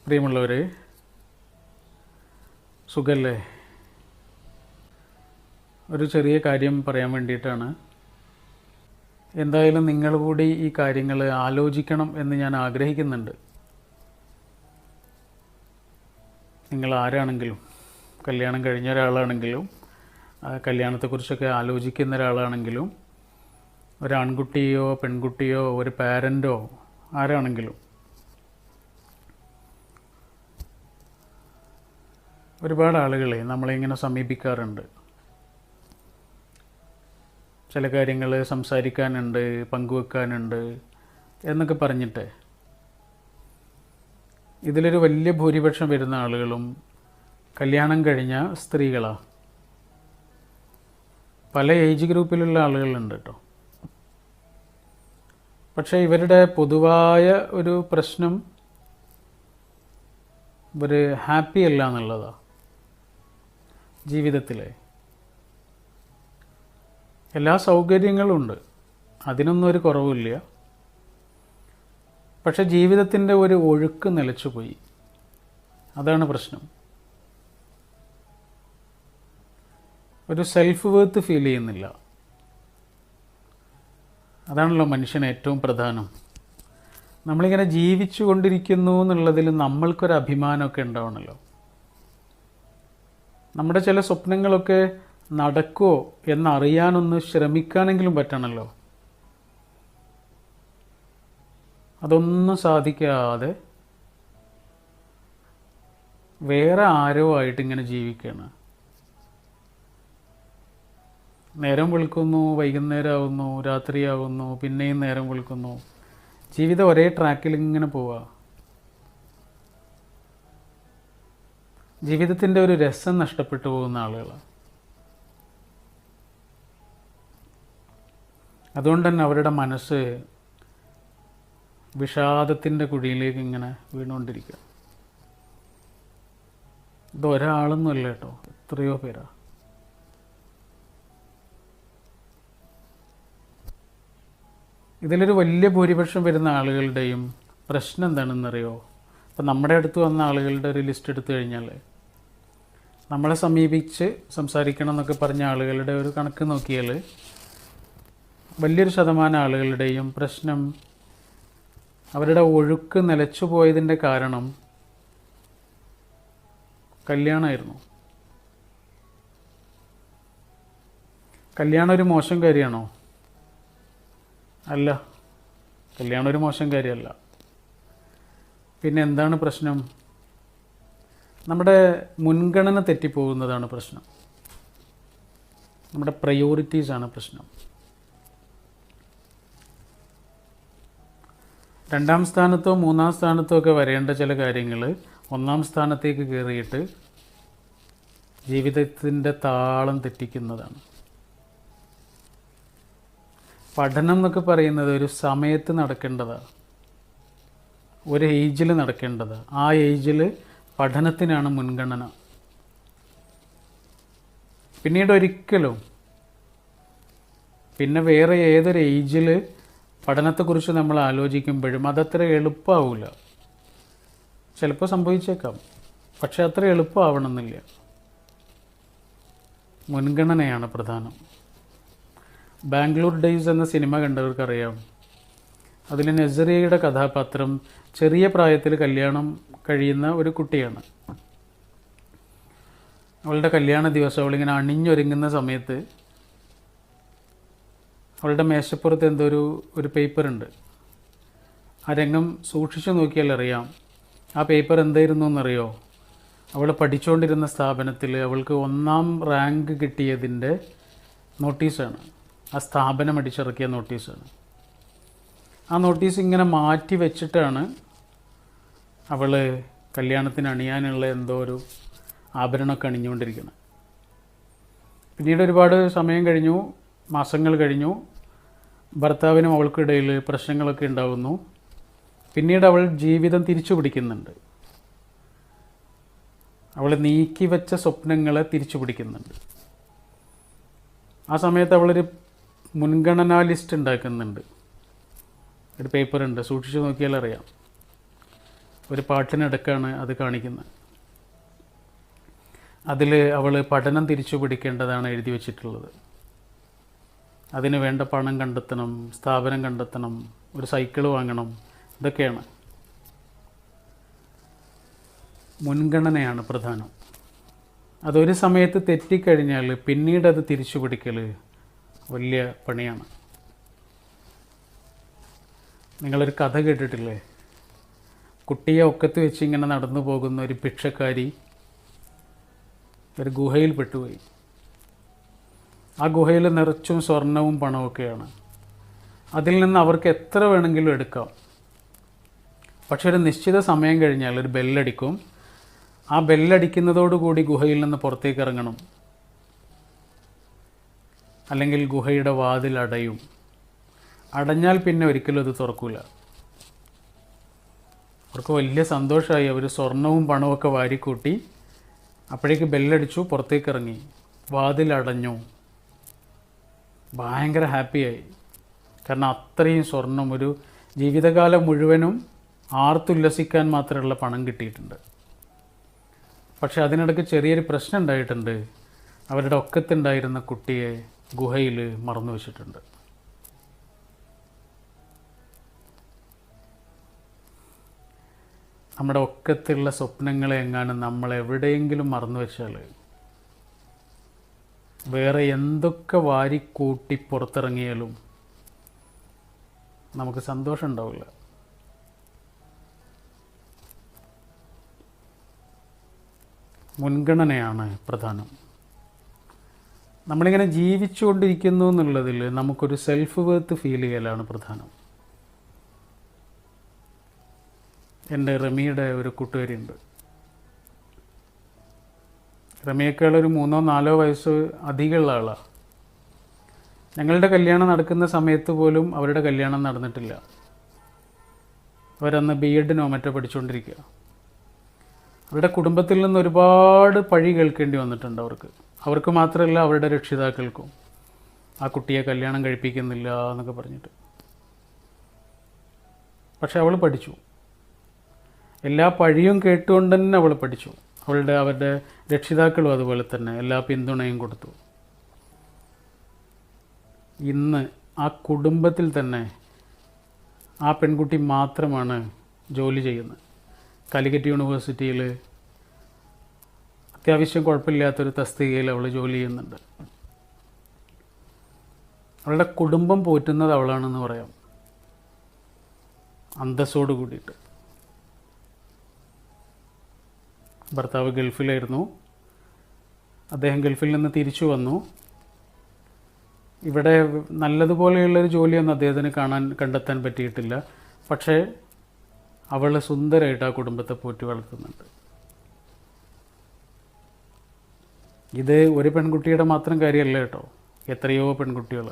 പ്രിയമുള്ളവർ, സുഖല്ലേ? ഒരു ചെറിയ കാര്യം പറയാൻ വേണ്ടിയിട്ടാണ്. എന്തായാലും നിങ്ങൾ കൂടി ഈ കാര്യങ്ങൾ ആലോചിക്കണം എന്ന് ഞാൻ ആഗ്രഹിക്കുന്നുണ്ട്. നിങ്ങൾ ആരാണെങ്കിലും, കല്യാണം കഴിഞ്ഞ ഒരാളാണെങ്കിലും, കല്യാണത്തെക്കുറിച്ചൊക്കെ ആലോചിക്കുന്ന ഒരാളാണെങ്കിലും, ഒരു ആൺകുട്ടിയോ പെൺകുട്ടിയോ ഒരു പാരൻറ്റോ ആരാണെങ്കിലും, ഒരുപാട് ആളുകളെ നമ്മളിങ്ങനെ സമീപിക്കാറുണ്ട്. ചില കാര്യങ്ങൾ സംസാരിക്കാനുണ്ട്, പങ്കുവെക്കാനുണ്ട് എന്നൊക്കെ പറഞ്ഞിട്ട്. ഇതിലൊരു വലിയ ഭൂരിപക്ഷം വരുന്ന ആളുകളും കല്യാണം കഴിഞ്ഞ സ്ത്രീകളാണ്. പല ഏജ് ഗ്രൂപ്പിലുള്ള ആളുകളുണ്ട് കേട്ടോ. പക്ഷേ ഇവരുടെ പൊതുവായ ഒരു പ്രശ്നം ഇവർ ഹാപ്പി അല്ല എന്നുള്ളതാണ്. ജീവിതത്തിലെ എല്ലാ സൗകര്യങ്ങളും ഉണ്ട്, അതിനൊന്നും ഒരു കുറവില്ല. പക്ഷെ ജീവിതത്തിൻ്റെ ഒരു ഒഴുക്ക് നിലച്ചുപോയി. അതാണ് പ്രശ്നം. ഒരു സെൽഫ് വർത്ത് ഫീൽ ചെയ്യുന്നില്ല. അതാണല്ലോ മനുഷ്യന് ഏറ്റവും പ്രധാനം. നമ്മളിങ്ങനെ ജീവിച്ചു കൊണ്ടിരിക്കുന്നു എന്നുള്ളതിൽ നമ്മൾക്കൊരു അഭിമാനമൊക്കെ ഉണ്ടാവണമല്ലോ. നമ്മുടെ ചില സ്വപ്നങ്ങളൊക്കെ നടക്കുമോ എന്നറിയാനൊന്ന് ശ്രമിക്കാനെങ്കിലും പറ്റണമല്ലോ. അതൊന്നും സാധിക്കാതെ വേറെ ആരോ ആയിട്ട് ഇങ്ങനെ ജീവിക്കുകയാണ്. നേരം വെളുക്കുന്നു, വൈകുന്നേരം ആവുന്നു, രാത്രിയാവുന്നു, പിന്നെയും നേരം വെളുക്കുന്നു. ജീവിതം ഒരേ ട്രാക്കിൽ ഇങ്ങനെ പോവുക. ജീവിതത്തിൻ്റെ ഒരു രസം നഷ്ടപ്പെട്ടു പോകുന്ന ആളുകളാണ്. അതുകൊണ്ട് തന്നെ അവരുടെ മനസ്സ് വിഷാദത്തിൻ്റെ കുഴിയിലേക്ക് ഇങ്ങനെ വീണുകൊണ്ടിരിക്കുക. ഇത് ഒരാളൊന്നുമല്ല കേട്ടോ, എത്രയോ പേരാ. ഇതിലൊരു വലിയ ഭൂരിപക്ഷം വരുന്ന ആളുകളുടെയും പ്രശ്നം എന്താണെന്നറിയോ? ഇപ്പം നമ്മുടെ അടുത്ത് വന്ന ആളുകളുടെ ഒരു ലിസ്റ്റ് എടുത്തു കഴിഞ്ഞാൽ, നമ്മളെ സമീപിച്ച് സംസാരിക്കണം എന്നൊക്കെ പറഞ്ഞ ആളുകളുടെ ഒരു കണക്ക് നോക്കിയാൽ, വലിയൊരു ശതമാനം ആളുകളുടെയും പ്രശ്നം അവരുടെ ഒഴുക്ക് നിലച്ചു പോയതിൻ്റെ കാരണം കല്യാണമായിരുന്നു. കല്യാണം ഒരു മോശം കാര്യമാണോ? അല്ല, കല്യാണം ഒരു മോശം കാര്യമല്ല. പിന്നെ എന്താണ് പ്രശ്നം? നമ്മുടെ മുൻഗണന തെറ്റിപ്പോകുന്നതാണ് പ്രശ്നം. നമ്മുടെ പ്രയോറിറ്റീസാണ് പ്രശ്നം. രണ്ടാം സ്ഥാനത്തോ മൂന്നാം സ്ഥാനത്തോ ഒക്കെ വരേണ്ട ചില കാര്യങ്ങൾ ഒന്നാം സ്ഥാനത്തേക്ക് കയറിയിട്ട് ജീവിതത്തിൻ്റെ താളം തെറ്റിക്കുന്നതാണ്. പഠനം എന്നൊക്കെ പറയുന്നത് ഒരു സമയത്ത് നടക്കേണ്ടതാണ്, ഒരു ഏജിൽ നടക്കേണ്ടതാണ്. ആ ഏജിൽ പഠനത്തിനാണ് മുൻഗണന. പിന്നീട് ഒരിക്കലും പിന്നെ വേറെ ഏതൊരു ഏജിൽ പഠനത്തെക്കുറിച്ച് നമ്മൾ ആലോചിക്കുമ്പോഴും അതത്ര എളുപ്പമാവില്ല. ചിലപ്പോൾ സംഭവിച്ചേക്കാം, പക്ഷെ അത്ര എളുപ്പമാവണമെന്നില്ല. മുൻഗണനയാണ് പ്രധാനം. ബാംഗ്ലൂർ ഡേയ്സ് എന്ന സിനിമ കണ്ടവർക്കറിയാം. അതിൽ നസറിയയുടെ കഥാപാത്രം ചെറിയ പ്രായത്തിൽ കല്യാണം കഴിയുന്ന ഒരു കുട്ടിയാണ്. അവളുടെ കല്യാണ ദിവസം അവളിങ്ങനെ അണിഞ്ഞൊരുങ്ങുന്ന സമയത്ത് അവളുടെ മേശപ്പുറത്ത് എന്തോ ഒരു പേപ്പറുണ്ട്. ആ രംഗം സൂക്ഷിച്ചു നോക്കിയാൽ അറിയാം. ആ പേപ്പർ എന്തായിരുന്നു എന്നറിയോ? അവൾ പഠിച്ചുകൊണ്ടിരുന്ന സ്ഥാപനത്തിൽ അവൾക്ക് 1ാം റാങ്ക് കിട്ടിയതിൻ്റെ നോട്ടീസാണ്. ആ സ്ഥാപനം അടിച്ചിറക്കിയ നോട്ടീസാണ്. ആ നോട്ടീസ് ഇങ്ങനെ മാറ്റി വെച്ചിട്ടാണ് അവൾ കല്യാണത്തിന് അണിയാനുള്ള എന്തോ ഒരു ആഭരണമൊക്കെ അണിഞ്ഞുകൊണ്ടിരിക്കുന്നത്. പിന്നീട് ഒരുപാട് സമയം കഴിഞ്ഞു, മാസങ്ങൾ കഴിഞ്ഞു. ഭർത്താവിനും അവൾക്കിടയിൽ പ്രശ്നങ്ങളൊക്കെ ഉണ്ടാകുന്നു. പിന്നീട് അവൾ ജീവിതം തിരിച്ചു പിടിക്കുന്നുണ്ട്. അവൾ നീക്കി വെച്ച സ്വപ്നങ്ങളെ തിരിച്ചു പിടിക്കുന്നുണ്ട്. ആ സമയത്ത് അവളൊരു മുൻഗണനാ ലിസ്റ്റ് ഉണ്ടാക്കുന്നുണ്ട്. ഒരു പേപ്പറുണ്ട്, സൂക്ഷിച്ചു നോക്കിയാൽ അറിയാം. ഒരു പാട്ടിനിടക്കാണ് അത് കാണിക്കുന്നത്. അതിൽ അവൾ പഠനം തിരിച്ചു പിടിക്കേണ്ടതാണ് എഴുതി വച്ചിട്ടുള്ളത്. അതിന് വേണ്ട പണം കണ്ടെത്തണം, സ്ഥാപനം കണ്ടെത്തണം, ഒരു സൈക്കിൾ വാങ്ങണം, ഇതൊക്കെയാണ്. മുൻഗണനയാണ് പ്രധാനം. അതൊരു സമയത്ത് തെറ്റിക്കഴിഞ്ഞാൽ പിന്നീട് അത് തിരിച്ചു പിടിക്കൽ വലിയ പണിയാണ്. നിങ്ങളൊരു കഥ കേട്ടിട്ടില്ലേ? കുട്ടിയെ ഒക്കത്ത് വെച്ച് ഇങ്ങനെ നടന്നു പോകുന്ന ഒരു ഭിക്ഷക്കാരി ഒരു ഗുഹയിൽ പെട്ടുപോയി. ആ ഗുഹയിൽ നിറച്ചും സ്വർണവും പണമൊക്കെയാണ്. അതിൽ നിന്ന് അവർക്ക് എത്ര വേണമെങ്കിലും എടുക്കാം. പക്ഷെ ഒരു നിശ്ചിത സമയം കഴിഞ്ഞാൽ ഒരു ബെല്ലടിക്കും. ആ ബെല്ലടിക്കുന്നതോടുകൂടി ഗുഹയിൽ നിന്ന് പുറത്തേക്ക് ഇറങ്ങണം, അല്ലെങ്കിൽ ഗുഹയുടെ വാതിൽ അടയും. അടഞ്ഞാൽ പിന്നെ ഒരിക്കലും അത് തുറക്കൂല. അവർക്ക് വലിയ സന്തോഷമായി. അവർ സ്വർണവും പണമൊക്കെ വാരിക്കൂട്ടി. അപ്പോഴേക്ക് ബെല്ലടിച്ചു, പുറത്തേക്ക് ഇറങ്ങി, വാതിലടഞ്ഞു. ഭയങ്കര ഹാപ്പിയായി. കാരണം അത്രയും സ്വർണം ഒരു ജീവിതകാലം മുഴുവനും ആർത്തുല്ലസിക്കാൻ മാത്രമുള്ള പണം കിട്ടിയിട്ടുണ്ട്. പക്ഷെ അതിനിടയ്ക്ക് ചെറിയൊരു പ്രശ്നം ഉണ്ടായിട്ടുണ്ട്. അവരുടെ ഒക്കത്തുണ്ടായിരുന്ന കുട്ടിയെ ഗുഹയിൽ മറന്നു വച്ചിട്ടുണ്ട്. നമ്മുടെ ഒക്കത്തുള്ള സ്വപ്നങ്ങളെ എങ്ങാനും നമ്മൾ എവിടെയെങ്കിലും മറന്നു വെച്ചാൽ വേറെ എന്തൊക്കെ വാരിക്കൂട്ടി പുറത്തിറങ്ങിയാലും നമുക്ക് സന്തോഷം ഉണ്ടാവില്ല. മുൻഗണനയാണ് പ്രധാനം. നമ്മളിങ്ങനെ ജീവിച്ചുകൊണ്ടിരിക്കുന്നു എന്നുള്ളതിൽ നമുക്കൊരു സെൽഫ് വർത്ത് ഫീൽ ചെയ്യലാണ് പ്രധാനം. എൻ്റെ റമിയുടെ ഒരു കൂട്ടുകാരിയുണ്ട്. റമിയേക്കാൾ ഒരു 3-4 വയസ്സ് അധികമുള്ള ആളാണ്. ഞങ്ങളുടെ കല്യാണം നടക്കുന്ന സമയത്ത് പോലും അവരുടെ കല്യാണം നടന്നിട്ടില്ല. അവരന്ന് BEdനോ മറ്റോ പഠിച്ചുകൊണ്ടിരിക്കുക. അവരുടെ കുടുംബത്തിൽ നിന്ന് ഒരുപാട് പഴി കേൾക്കേണ്ടി വന്നിട്ടുണ്ട് അവർക്ക് മാത്രമല്ല അവരുടെ രക്ഷിതാക്കൾക്കും. ആ കുട്ടിയെ കല്യാണം കഴിപ്പിക്കുന്നില്ല എന്നൊക്കെ പറഞ്ഞിട്ട്. പക്ഷെ അവൾ പഠിച്ചു. എല്ലാ പഴിയും കേട്ടുകൊണ്ട് തന്നെ അവൾ പഠിച്ചു. അവരുടെ രക്ഷിതാക്കളും അതുപോലെ തന്നെ എല്ലാ പിന്തുണയും കൊടുത്തു. ഇന്ന് ആ കുടുംബത്തിൽ തന്നെ ആ പെൺകുട്ടി മാത്രമാണ് ജോലി ചെയ്യുന്നത്. കാലിക്കറ്റ് യൂണിവേഴ്സിറ്റിയിൽ അത്യാവശ്യം കുഴപ്പമില്ലാത്തൊരു തസ്തികയിൽ അവൾ ജോലി ചെയ്യുന്നുണ്ട്. അവളുടെ കുടുംബം പോറ്റുന്നത് അവളാണെന്ന് പറയാം, അന്തസ്സോട് കൂടിയിട്ട്. ഭർത്താവ് ഗൾഫിലായിരുന്നു. അദ്ദേഹം ഗൾഫിൽ നിന്ന് തിരിച്ചു വന്നു. ഇവിടെ നല്ലതുപോലെയുള്ളൊരു ജോലിയൊന്നും അദ്ദേഹത്തിന് കണ്ടെത്താൻ പറ്റിയിട്ടില്ല. പക്ഷേ അവൾ സുന്ദരമായിട്ട് ആ കുടുംബത്തെ പോറ്റി വളർത്തുന്നുണ്ട്. ഇത് ഒരു പെൺകുട്ടിയുടെ മാത്രം കാര്യമല്ല കേട്ടോ, എത്രയോ പെൺകുട്ടികൾ.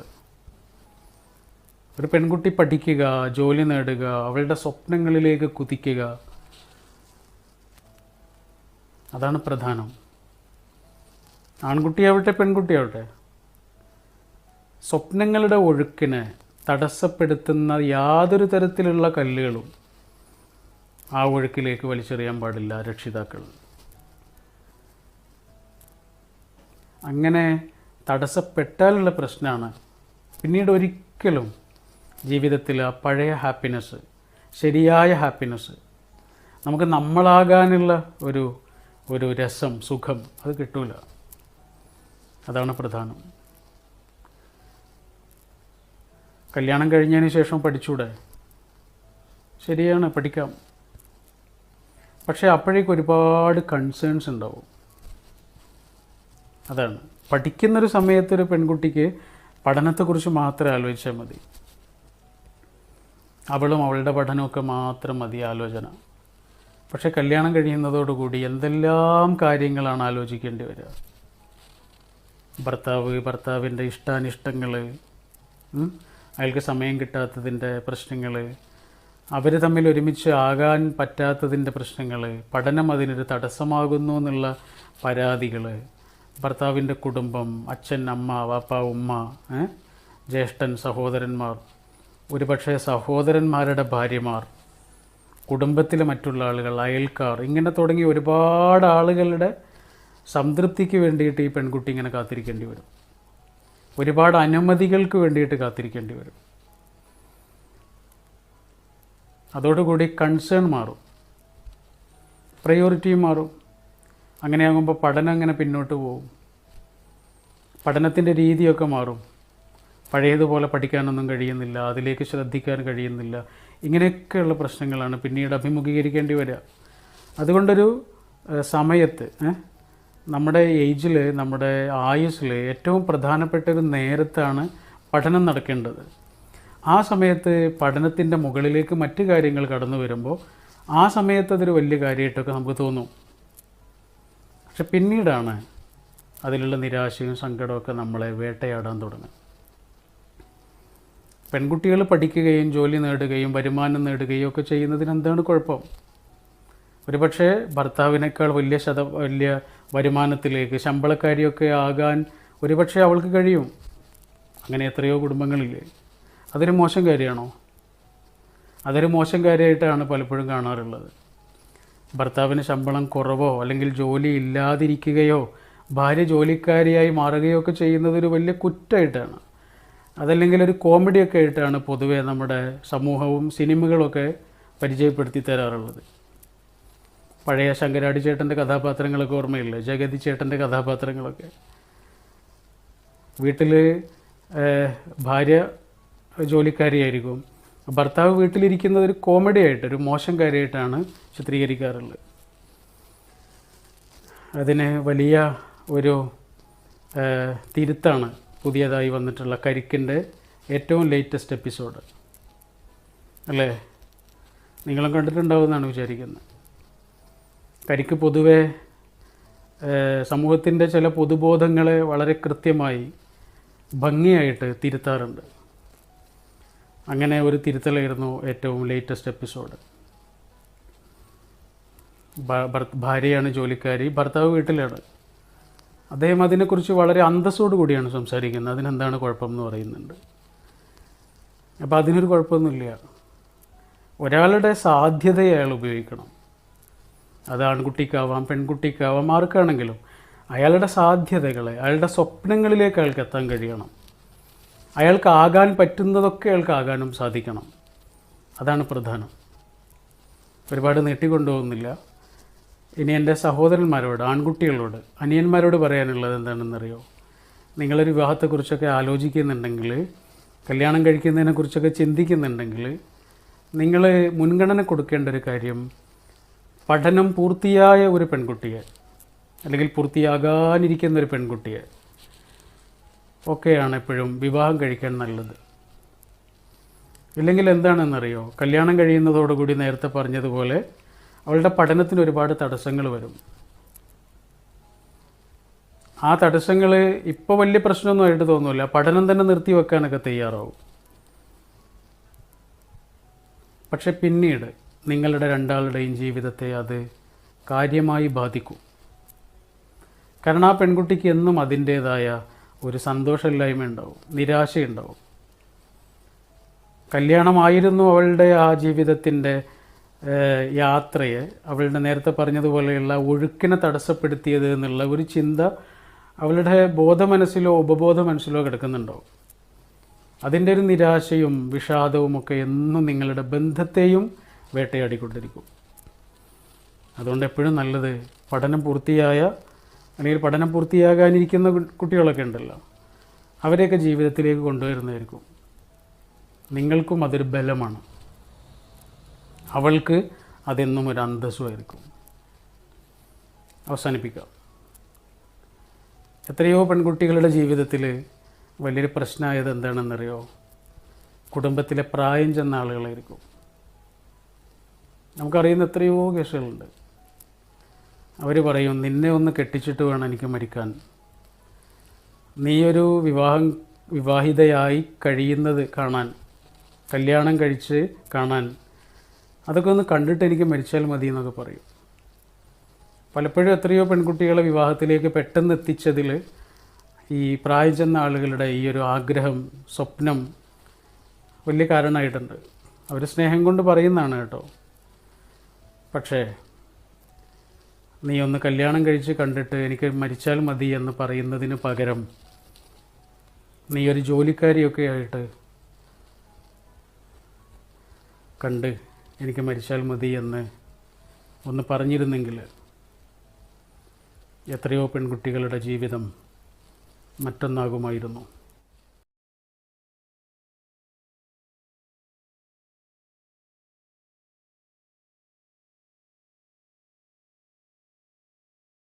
ഒരു പെൺകുട്ടി പഠിക്കുക, ജോലി നേടുക, അവളുടെ സ്വപ്നങ്ങളിലേക്ക് കുതിക്കുക, അതാണ് പ്രധാനം. ആൺകുട്ടിയാവട്ടെ പെൺകുട്ടിയാവട്ടെ, സ്വപ്നങ്ങളുടെ ഒഴുക്കിനെ തടസ്സപ്പെടുത്തുന്ന യാതൊരു തരത്തിലുള്ള കല്ലുകളും ആ ഒഴുക്കിലേക്ക് വലിച്ചെറിയാൻ പാടില്ല രക്ഷിതാക്കൾ. അങ്ങനെ തടസ്സപ്പെട്ടാലുള്ള പ്രശ്നമാണ് പിന്നീട് ഒരിക്കലും ജീവിതത്തിൽ ആ പഴയ ഹാപ്പിനെസ്, ശരിയായ ഹാപ്പിനെസ്, നമുക്ക് നമ്മളാകാനുള്ള ഒരു രസം, സുഖം അത് കിട്ടൂല. അതാണ് പ്രധാനം. കല്യാണം കഴിഞ്ഞതിന് ശേഷം പഠിച്ചൂടെ? ശരിയാണ്, പഠിക്കാം. പക്ഷേ അപ്പോഴേക്കും ഒരുപാട് കൺസേൺസ് ഉണ്ടാവും. അതാണ്, പഠിക്കുന്നൊരു സമയത്തൊരു പെൺകുട്ടിക്ക് പഠനത്തെക്കുറിച്ച് മാത്രം ആലോചിച്ചാൽ മതി. അവളും അവളുടെ പഠനമൊക്കെ മാത്രം മതി ആലോചന. പക്ഷെ കല്യാണം കഴിയുന്നതോടുകൂടി എന്തെല്ലാം കാര്യങ്ങളാണ് ആലോചിക്കേണ്ടി വരിക. ഭർത്താവിൻ്റെ ഇഷ്ടാനിഷ്ടങ്ങൾ, അയാൾക്ക് സമയം കിട്ടാത്തതിൻ്റെ പ്രശ്നങ്ങൾ, അവർ തമ്മിൽ ഒരുമിച്ച് ആകാൻ പറ്റാത്തതിൻ്റെ പ്രശ്നങ്ങൾ, പഠനം അതിനൊരു തടസ്സമാകുന്നു എന്നുള്ള പരാതികൾ, ഭർത്താവിൻ്റെ കുടുംബം, അച്ഛൻ, അമ്മ, വാപ്പ, ഉമ്മ, ജ്യേഷ്ഠൻ, സഹോദരന്മാർ, ഒരുപക്ഷെ സഹോദരന്മാരുടെ ഭാര്യമാർ, കുടുംബത്തിലെ മറ്റുള്ള ആളുകൾ, അയൽക്കാർ, ഇങ്ങനെ തുടങ്ങി ഒരുപാട് ആളുകളുടെ സംതൃപ്തിക്ക് വേണ്ടിയിട്ട് ഈ പെൺകുട്ടി ഇങ്ങനെ കാത്തിരിക്കേണ്ടി വരും. ഒരുപാട് അനുമതികൾക്ക് വേണ്ടിയിട്ട് കാത്തിരിക്കേണ്ടി വരും. അതോടുകൂടി കൺസേൺ മാറും, പ്രയോറിറ്റിയും മാറും. അങ്ങനെയാകുമ്പോൾ പഠനം അങ്ങനെ പിന്നോട്ട് പോകും, പഠനത്തിൻ്റെ രീതിയൊക്കെ മാറും. പഴയതുപോലെ പഠിക്കാനൊന്നും കഴിയുന്നില്ല, അതിലേക്ക് ശ്രദ്ധിക്കാൻ കഴിയുന്നില്ല. ഇങ്ങനെയൊക്കെയുള്ള പ്രശ്നങ്ങളാണ് പിന്നീട് അഭിമുഖീകരിക്കേണ്ടി വരിക. അതുകൊണ്ടൊരു സമയത്ത് നമ്മുടെ ഏജിൽ, നമ്മുടെ ആയുസ്സിൽ ഏറ്റവും പ്രധാനപ്പെട്ട ഒരു നേരത്താണ് പഠനം നടക്കേണ്ടത്. ആ സമയത്ത് പഠനത്തിൻ്റെ മുകളിലേക്ക് മറ്റു കാര്യങ്ങൾ കടന്നു വരുമ്പോൾ ആ സമയത്ത് അതൊരു വലിയ കാര്യമായിട്ടൊക്കെ നമുക്ക് തോന്നും. പക്ഷെ പിന്നീടാണ് അതിലുള്ള നിരാശയും സങ്കടമൊക്കെ നമ്മളെ വേട്ടയാടാൻ തുടങ്ങും. പെൺകുട്ടികൾ പഠിക്കുകയും ജോലി നേടുകയും വരുമാനം നേടുകയും ഒക്കെ ചെയ്യുന്നതിന് എന്താണ് കുഴപ്പം? ഒരുപക്ഷെ ഭർത്താവിനേക്കാൾ വലിയ വരുമാനത്തിലേക്ക്, ശമ്പളക്കാരിയൊക്കെ ആകാൻ ഒരുപക്ഷെ അവൾക്ക് കഴിയും. അങ്ങനെ എത്രയോ കുടുംബങ്ങളില്ലേ? അതൊരു മോശം കാര്യമാണോ? അതൊരു മോശം കാര്യമായിട്ടാണ് പലപ്പോഴും കാണാറുള്ളത്. ഭർത്താവിന് ശമ്പളം കുറവോ അല്ലെങ്കിൽ ജോലി ഇല്ലാതിരിക്കുകയോ ഭാര്യ ജോലിക്കാരിയായി മാറുകയോ ഒക്കെ ചെയ്യുന്നത് ഒരു വലിയ കുറ്റമായിട്ടാണ്, അതല്ലെങ്കിൽ ഒരു കോമഡിയൊക്കെ ആയിട്ടാണ് പൊതുവെ നമ്മുടെ സമൂഹവും സിനിമകളൊക്കെ പരിചയപ്പെടുത്തി തരാറുള്ളത്. പഴയ ശങ്കരാടി ചേട്ടൻ്റെ കഥാപാത്രങ്ങളൊക്കെ ഓർമ്മയില്ലേ? ജഗതി ചേട്ടൻ്റെ കഥാപാത്രങ്ങളൊക്കെ. വീട്ടിൽ ഭാര്യ ജോലിക്കാരിയായിരിക്കും, ഭർത്താവ് വീട്ടിലിരിക്കുന്നത് ഒരു കോമഡി ആയിട്ട്, ഒരു മോശം കാര്യമായിട്ടാണ് ചിത്രീകരിക്കാറുള്ളത്. അതിന് വലിയ ഒരു തിരുത്താണ് പുതിയതായി വന്നിട്ടുള്ള കരിക്കിൻ്റെ ഏറ്റവും ലേറ്റസ്റ്റ് എപ്പിസോഡ് അല്ലേ? നിങ്ങളും കണ്ടിട്ടുണ്ടാവുമെന്നാണ് വിചാരിക്കുന്നത്. കരിക്ക് പൊതുവെ സമൂഹത്തിൻ്റെ ചില പൊതുബോധങ്ങളെ വളരെ കൃത്യമായി ഭംഗിയായിട്ട് തിരുത്താറുണ്ട്. അങ്ങനെ ഒരു തിരുത്തലായിരുന്നു ഏറ്റവും ലേറ്റസ്റ്റ് എപ്പിസോഡ്. ഭാര്യയാണ് ജോലിക്കാരി, ഭർത്താവ് വീട്ടിലാണ്. അദ്ദേഹം അതിനെക്കുറിച്ച് വളരെ അന്തസ്സോടു കൂടിയാണ് സംസാരിക്കുന്നത്. അതിനെന്താണ് കുഴപ്പം എന്ന് പറയുന്നുണ്ട്. അപ്പോൾ അതിനൊരു കുഴപ്പമൊന്നുമില്ല. ഒരാളുടെ സാധ്യതയെ അയാൾ ഉപയോഗിക്കണം. അത് ആൺകുട്ടിക്കാവാം, പെൺകുട്ടിക്കാവാം, ആർക്കാണെങ്കിലും അയാളുടെ സാധ്യതകളെ, അയാളുടെ സ്വപ്നങ്ങളിലേക്ക് അയാൾക്ക് എത്താൻ കഴിയണം. അയാൾക്ക് ആകാൻ പറ്റുന്നതൊക്കെ അയാൾക്ക് ആകാനും സാധിക്കണം. അതാണ് പ്രധാനം. ഒരുപാട് നീട്ടിക്കൊണ്ടുപോകുന്നില്ല. ഇനി എൻ്റെ സഹോദരന്മാരോട്, ആൺകുട്ടികളോട്, അനിയന്മാരോട് പറയാനുള്ളത് എന്താണെന്നറിയോ? നിങ്ങളൊരു വിവാഹത്തെക്കുറിച്ചൊക്കെ ആലോചിക്കുന്നുണ്ടെങ്കിൽ, കല്യാണം കഴിക്കുന്നതിനെക്കുറിച്ചൊക്കെ ചിന്തിക്കുന്നുണ്ടെങ്കിൽ, നിങ്ങൾ മുൻഗണന കൊടുക്കേണ്ട ഒരു കാര്യം, പഠനം പൂർത്തിയായ ഒരു പെൺകുട്ടിയെ അല്ലെങ്കിൽ പൂർത്തിയാകാനിരിക്കുന്ന ഒരു പെൺകുട്ടിയെ ഒക്കെയാണ് എപ്പോഴും വിവാഹം കഴിക്കാൻ നല്ലത്. ഇല്ലെങ്കിൽ എന്താണെന്നറിയോ? കല്യാണം കഴിയുന്നതോടുകൂടി നേരത്തെ പറഞ്ഞതുപോലെ അവളുടെ പഠനത്തിന് ഒരുപാട് തടസ്സങ്ങൾ വരും. ആ തടസ്സങ്ങൾ ഇപ്പോൾ വലിയ പ്രശ്നമൊന്നും ആയിട്ട് തോന്നില്ല, പഠനം തന്നെ നിർത്തി വെക്കാനൊക്കെ തയ്യാറാവും. പക്ഷെ പിന്നീട് നിങ്ങളുടെ രണ്ടാളുടെയും ജീവിതത്തെ അത് കാര്യമായി ബാധിക്കും. കാരണം ആ പെൺകുട്ടിക്ക് എന്നും അതിൻ്റേതായ ഒരു സന്തോഷമില്ലായ്മ ഉണ്ടാവും, നിരാശയുണ്ടാവും. കല്യാണമായിരുന്നു അവളുടെ ആ ജീവിതത്തിൻ്റെ യാത്രയെ, അവളുടെ നേരത്തെ പറഞ്ഞതുപോലെയുള്ള ഒഴുക്കിനെ തടസ്സപ്പെടുത്തിയത് എന്നുള്ള ഒരു ചിന്ത അവളുടെ ബോധമനസ്സിലോ ഉപബോധ മനസ്സിലോ കിടക്കുന്നുണ്ടാവും. അതിൻ്റെ ഒരു നിരാശയും വിഷാദവും ഒക്കെ എന്നും നിങ്ങളുടെ ബന്ധത്തെയും വേട്ടയാടിക്കൊണ്ടിരിക്കും. അതുകൊണ്ട് എപ്പോഴും നല്ലത് പഠനം പൂർത്തിയായ അല്ലെങ്കിൽ പഠനം പൂർത്തിയാകാനിരിക്കുന്ന കുട്ടികളൊക്കെ ഉണ്ടല്ലോ, അവരെയൊക്കെ ജീവിതത്തിലേക്ക് കൊണ്ടുവരുന്നതായിരിക്കും. നിങ്ങൾക്കും അതൊരു ബലമാണ്, അവൾക്ക് അതെന്നും ഒരു അന്തസ്സുമായിരിക്കും. അവസാനിപ്പിക്കാം. എത്രയോ പെൺകുട്ടികളുടെ ജീവിതത്തിൽ വലിയൊരു പ്രശ്നമായത് എന്താണെന്നറിയോ? കുടുംബത്തിലെ പ്രായം ചെന്ന ആളുകളായിരിക്കും. നമുക്കറിയുന്ന എത്രയോ കേസുകളുണ്ട്. അവർ പറയും, നിന്നെ ഒന്ന് കെട്ടിച്ചിട്ട് വേണം എനിക്ക് മരിക്കാൻ. നീയൊരു വിവാഹിതയായി കഴിയുന്നത് കാണാൻ, കല്യാണം കഴിച്ച് കാണാൻ, അതൊക്കെ ഒന്ന് കണ്ടിട്ട് എനിക്ക് മരിച്ചാൽ മതി എന്നൊക്കെ പറയും. പലപ്പോഴും എത്രയോ പെൺകുട്ടികളെ വിവാഹത്തിലേക്ക് പെട്ടെന്ന് എത്തിച്ചതിൽ ഈ പ്രായം ചെന്ന ആളുകളുടെ ഈ ഒരു ആഗ്രഹം, സ്വപ്നം വലിയ കാരണമായിട്ടുണ്ട്. അവർ സ്നേഹം കൊണ്ട് പറയുന്നതാണ് കേട്ടോ. പക്ഷേ നീ ഒന്ന് കല്യാണം കഴിച്ച് കണ്ടിട്ട് എനിക്ക് മരിച്ചാൽ മതി എന്ന് പറയുന്നതിന് പകരം നീ ഒരു ജോലിക്കാരിയൊക്കെ ആയിട്ട് കണ്ട് എനിക്ക് മരിച്ചാൽ മതി എന്ന് ഒന്ന് പറഞ്ഞിരുന്നെങ്കിൽ എത്രയോ പെൺകുട്ടികളുടെ ജീവിതം മറ്റൊന്നാകുമായിരുന്നു.